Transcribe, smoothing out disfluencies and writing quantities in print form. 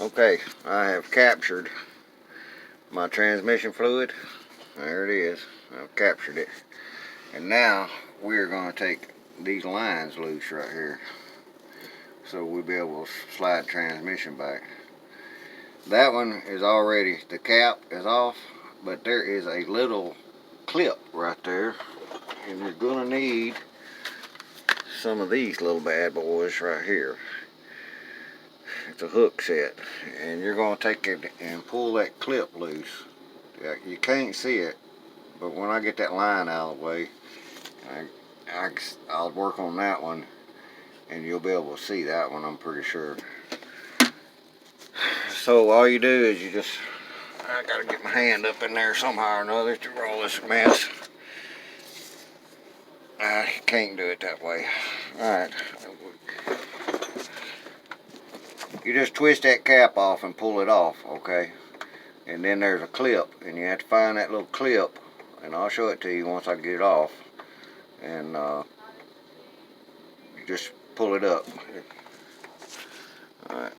Okay, I have captured my transmission fluid. There it is. I've captured it. And now we're going to take these lines loose right here, so we'll be able to slide transmission back. That one is already, the cap is off, but there is a little clip right there, and you're going to need some of these little bad boys right here. It's a hook set, and you're going to take it and pull that clip loose. You can't see it, but when I get that line out of the way, I'll work on that one, and you'll be able to see that one, I'm pretty sure. So all you do is you just, I gotta get my hand up in there somehow or another to roll this mess. I can't do it that way. Alright. You just twist that cap off and pull it off, okay? And then there's a clip, and you have to find that little clip, and I'll show it to you once I get it off. And you just pull it up. Alright.